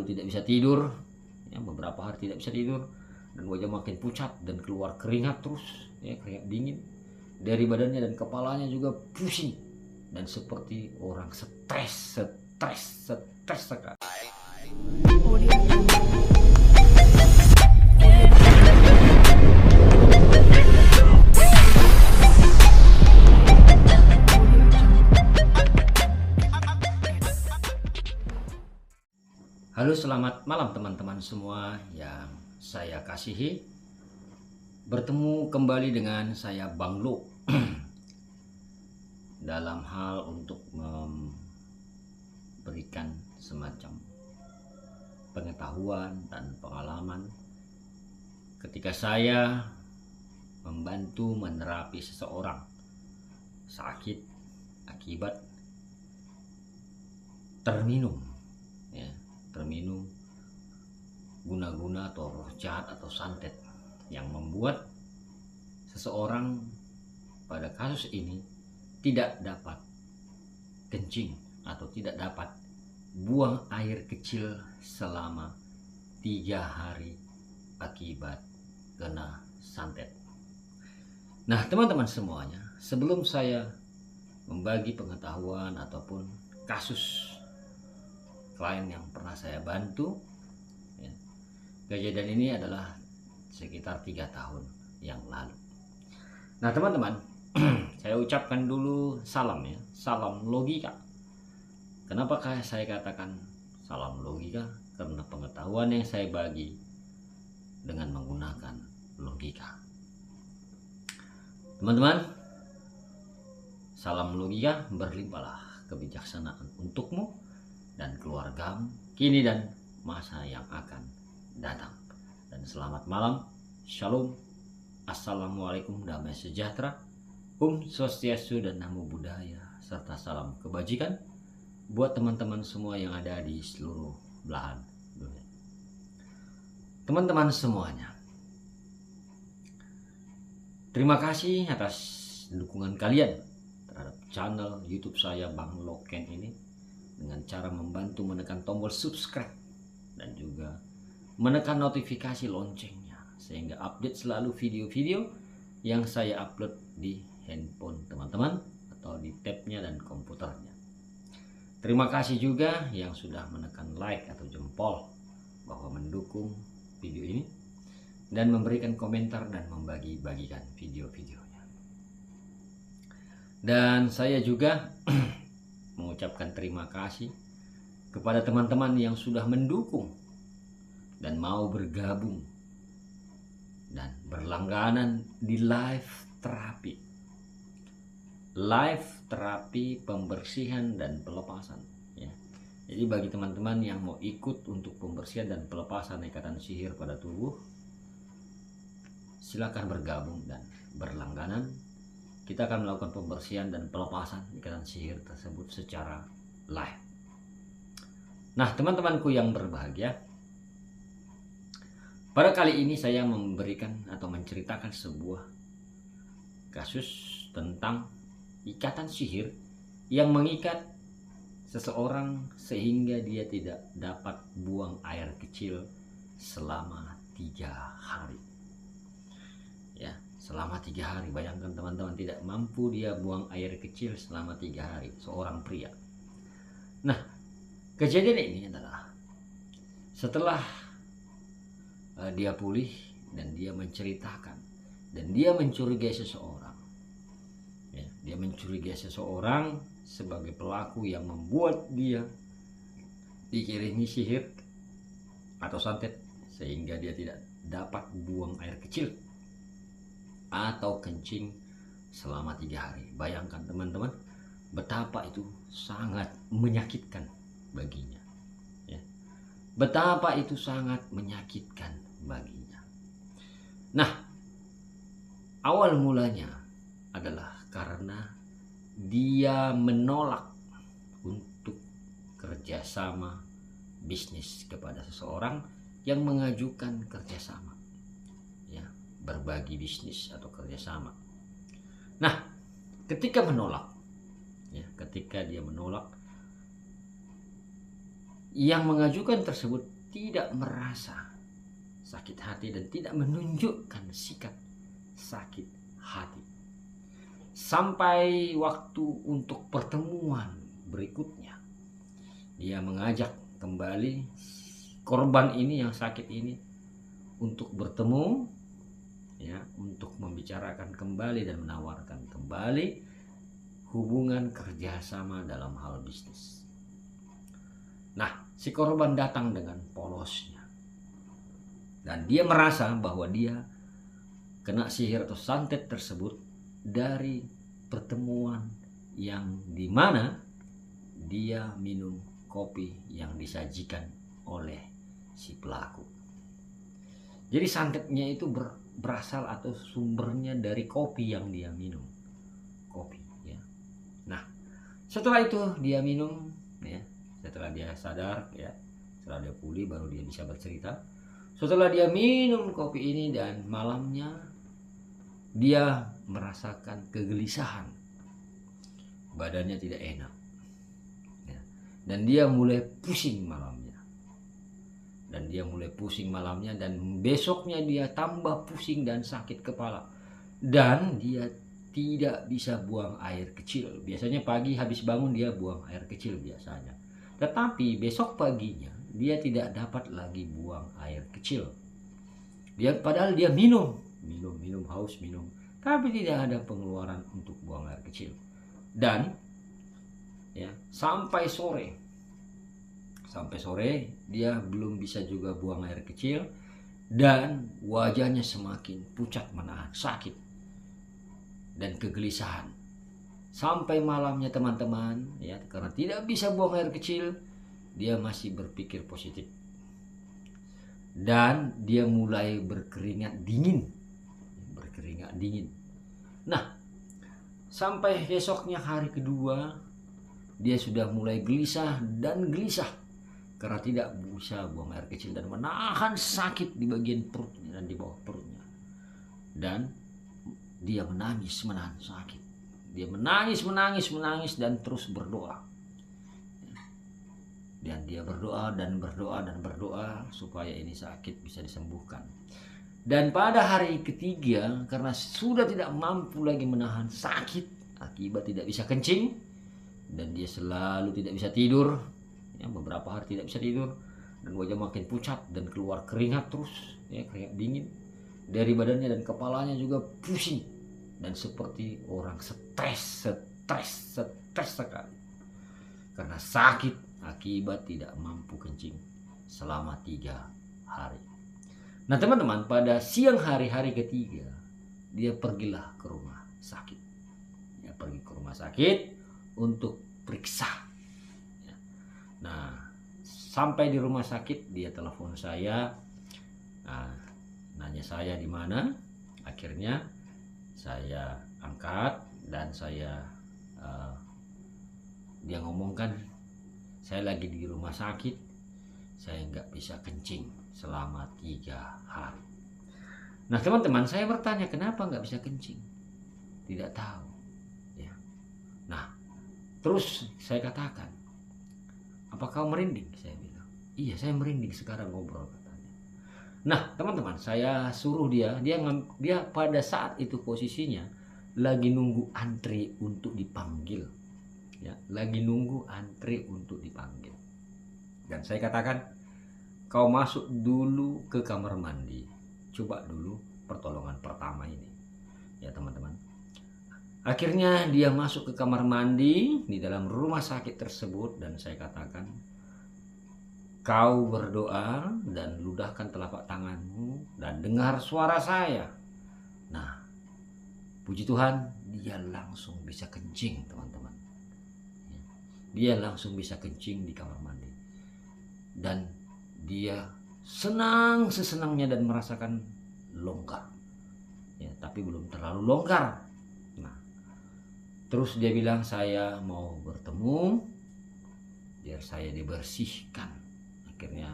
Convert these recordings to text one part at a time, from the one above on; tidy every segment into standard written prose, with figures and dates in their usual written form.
lalu tidak bisa tidur, ya, beberapa hari tidak bisa tidur, dan wajah makin pucat dan keluar keringat terus, ya, keringat dingin dari badannya, dan kepalanya juga pusing dan seperti orang stres sekali. Halo, selamat malam teman-teman semua yang saya kasihi. Bertemu kembali dengan saya Bang Lo dalam hal untuk memberikan semacam pengetahuan dan pengalaman ketika saya membantu menerapi seseorang sakit akibat terminum guna-guna atau roh jahat atau santet yang membuat seseorang pada kasus ini tidak dapat kencing atau tidak dapat buang air kecil selama 3 hari akibat kena santet. Nah, teman-teman semuanya, sebelum saya membagi pengetahuan ataupun kasus klien yang pernah saya bantu, ya, kejadian ini adalah sekitar 3 tahun yang lalu. Nah, teman-teman, saya ucapkan dulu salam, ya, salam logika. Kenapa saya katakan salam logika? Karena pengetahuan yang saya bagi dengan menggunakan logika. Teman-teman, salam logika, berlimpahlah kebijaksanaan untukmu dan keluargamu kini dan masa yang akan datang. Dan selamat malam, shalom, assalamualaikum, damai sejahtera, Swastiastu, dan Namo Buddhaya, serta salam kebajikan buat teman-teman semua yang ada di seluruh belahan dunia. Teman-teman semuanya, terima kasih atas dukungan kalian terhadap channel YouTube saya Bang Loken ini, dengan cara membantu menekan tombol subscribe dan juga menekan notifikasi loncengnya, sehingga update selalu video-video yang saya upload di handphone teman-teman atau di tabnya dan komputernya. Terima kasih juga yang sudah menekan like atau jempol bahwa mendukung video ini dan memberikan komentar dan membagi-bagikan video-videonya. Dan saya juga mengucapkan terima kasih kepada teman-teman yang sudah mendukung dan mau bergabung dan berlangganan di live terapi pembersihan dan pelepasan, ya. Jadi bagi teman-teman yang mau ikut untuk pembersihan dan pelepasan ikatan sihir pada tubuh, silakan bergabung dan berlangganan. Kita akan melakukan pembersihan dan pelepasan ikatan sihir tersebut secara live. Nah, teman-temanku yang berbahagia, pada kali ini saya memberikan atau menceritakan sebuah kasus tentang ikatan sihir yang mengikat seseorang sehingga dia tidak dapat buang air kecil selama 3 hari. Ya, selama 3 hari. Bayangkan teman-teman, tidak mampu dia buang air kecil selama 3 hari, seorang pria. Nah, kejadian ini adalah setelah dia pulih dan dia menceritakan dan dia mencurigai seseorang, ya, dia mencurigai seseorang sebagai pelaku yang membuat dia dikirimi sihir atau santet sehingga dia tidak dapat buang air kecil atau kencing selama 3 hari. Bayangkan teman-teman, betapa itu sangat menyakitkan baginya, ya. Betapa itu sangat menyakitkan baginya. Nah, awal mulanya adalah karena dia menolak untuk kerjasama bisnis kepada seseorang yang mengajukan kerjasama, ya, berbagi bisnis atau kerjasama. Nah, ketika dia menolak yang mengajukan tersebut tidak merasa sakit hati dan tidak menunjukkan sikap sakit hati. Sampai waktu untuk pertemuan berikutnya, dia mengajak kembali korban ini yang sakit ini untuk bertemu, ya, untuk membicarakan kembali dan menawarkan kembali hubungan kerjasama dalam hal bisnis. Nah, si korban datang dengan polosnya dan dia merasa bahwa dia kena sihir atau santet tersebut dari pertemuan yang dimana dia minum kopi yang disajikan oleh si pelaku. Jadi santetnya itu berasal atau sumbernya dari kopi yang dia minum, kopi, ya. Nah, setelah itu dia minum, ya, setelah dia sadar, ya, setelah dia pulih baru dia bisa bercerita. Setelah dia minum kopi ini dan malamnya dia merasakan kegelisahan, badannya tidak enak, ya. Dan dia mulai pusing malamnya, dan besoknya dia tambah pusing dan sakit kepala, dan dia tidak bisa buang air kecil. Biasanya pagi habis bangun dia buang air kecil biasanya, tetapi besok paginya dia tidak dapat lagi buang air kecil. Padahal dia minum, haus minum, tapi tidak ada pengeluaran untuk buang air kecil. Dan ya, sampai sore dia belum bisa juga buang air kecil, dan wajahnya semakin pucat menahan sakit dan kegelisahan. Sampai malamnya teman-teman, ya, karena tidak bisa buang air kecil, dia masih berpikir positif dan dia mulai berkeringat dingin. Nah, sampai besoknya hari kedua dia sudah mulai gelisah karena tidak bisa buang air kecil dan menahan sakit di bagian perutnya dan di bawah perutnya. Dan dia menangis menahan sakit. Dia menangis dan terus berdoa. Dan dia berdoa supaya ini sakit bisa disembuhkan. Dan pada hari ketiga, karena sudah tidak mampu lagi menahan sakit akibat tidak bisa kencing, dan dia selalu tidak bisa tidur, ya, beberapa hari tidak bisa tidur, dan wajah makin pucat dan keluar keringat terus, ya, keringat dingin dari badannya, dan kepalanya juga pusing dan seperti orang stres sekali karena sakit akibat tidak mampu kencing selama 3 hari. Nah teman-teman, pada siang hari ketiga dia pergilah ke rumah sakit. Ya, pergi ke rumah sakit untuk periksa. Ya. Nah, sampai di rumah sakit dia telepon saya, nanya saya di mana. Akhirnya saya angkat dan dia ngomongkan, saya lagi di rumah sakit, saya nggak bisa kencing selama 3 hari. Nah teman-teman, saya bertanya kenapa nggak bisa kencing, tidak tahu, ya. Nah terus saya katakan, apa kau merinding? Saya bilang, iya saya merinding sekarang ngobrol, katanya. Nah teman-teman, saya suruh dia pada saat itu posisinya lagi nunggu antri untuk dipanggil. Ya, lagi nunggu antri untuk dipanggil. Dan saya katakan, kau masuk dulu ke kamar mandi, coba dulu pertolongan pertama ini, ya teman-teman. Akhirnya dia masuk ke kamar mandi di dalam rumah sakit tersebut, dan saya katakan, kau berdoa dan ludahkan telapak tanganmu dan dengar suara saya. Nah, puji Tuhan, dia langsung bisa kencing, teman-teman. Dia langsung bisa kencing di kamar mandi, dan dia senang sesenangnya dan merasakan longgar, ya, tapi belum terlalu longgar. Nah, terus dia bilang, saya mau bertemu biar saya dibersihkan. Akhirnya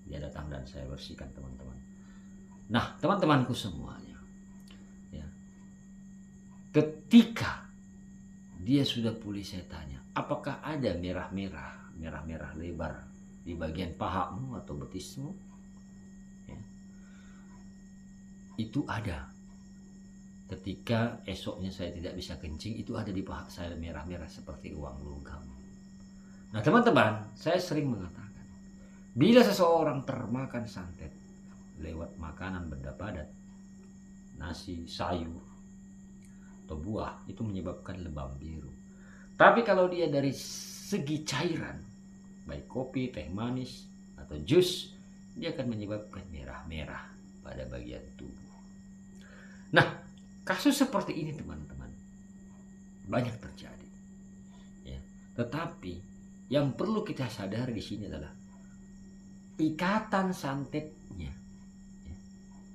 dia datang dan saya bersihkan, teman-teman. Nah teman-temanku semuanya, ya, ketika dia sudah pulih, saya tanya, apakah ada merah-merah lebar di bagian pahamu atau betismu, ya, itu ada. Ketika esoknya saya tidak bisa kencing, itu ada di paha saya merah-merah seperti uang logam. Nah teman-teman, saya sering mengatakan, bila seseorang termakan santet lewat makanan benda padat, nasi, sayur, atau buah, itu menyebabkan lebam biru. Tapi kalau dia dari segi cairan, baik kopi, teh manis, atau jus, dia akan menyebabkan merah-merah pada bagian tubuh. Nah, kasus seperti ini teman-teman banyak terjadi. Ya. Tetapi yang perlu kita sadari di sini adalah ikatan santetnya, ya,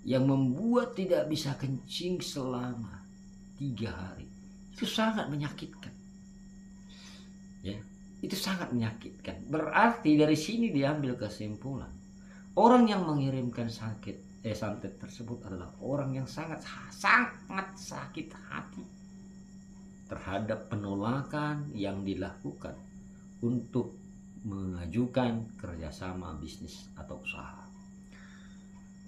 yang membuat tidak bisa kencing selama 3 hari. Itu sangat menyakitkan. Ya. Itu sangat menyakitkan. Berarti dari sini diambil kesimpulan, orang yang mengirimkan santet tersebut adalah orang yang sangat sakit hati terhadap penolakan yang dilakukan untuk mengajukan kerjasama bisnis atau usaha.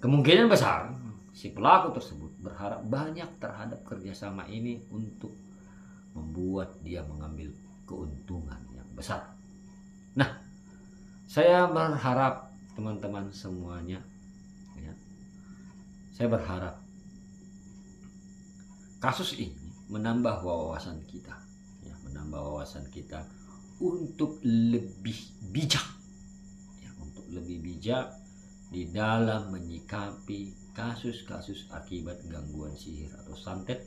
Kemungkinan besar si pelaku tersebut berharap banyak terhadap kerjasama ini untuk membuat dia mengambil keuntungan yang besar. Nah, saya berharap teman-teman semuanya, ya, saya berharap kasus ini menambah wawasan kita, ya, menambah wawasan kita untuk lebih bijak, ya, untuk lebih bijak di dalam menyikapi kasus-kasus akibat gangguan sihir atau santet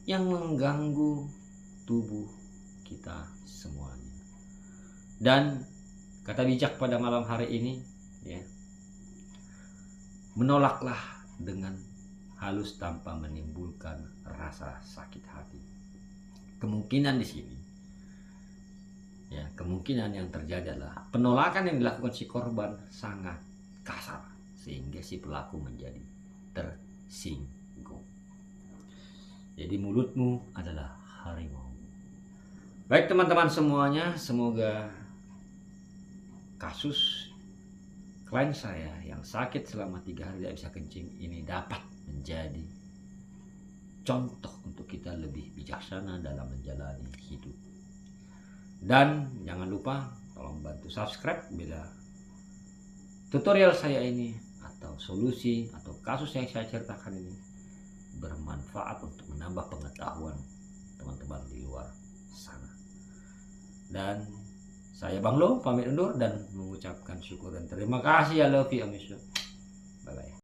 yang mengganggu tubuh kita semuanya. Dan kata bijak pada malam hari ini, ya, menolaklah dengan halus tanpa menimbulkan rasa sakit hati. Kemungkinan di sini, ya, kemungkinan yang terjadi adalah penolakan yang dilakukan si korban sangat kasar sehingga si pelaku menjadi tersinggung. Jadi mulutmu adalah harimau. Baik teman-teman semuanya, semoga kasus klien saya yang sakit selama 3 hari tidak bisa kencing ini dapat menjadi contoh untuk kita lebih bijaksana dalam menjalani hidup. Dan jangan lupa tolong bantu subscribe bila tutorial saya ini atau solusi atau kasus yang saya ceritakan ini bermanfaat untuk menambah pengetahuan teman-teman di luar sana. Dan saya Bang Lo pamit undur dan mengucapkan syukur dan terima kasih. I love you. Bye bye.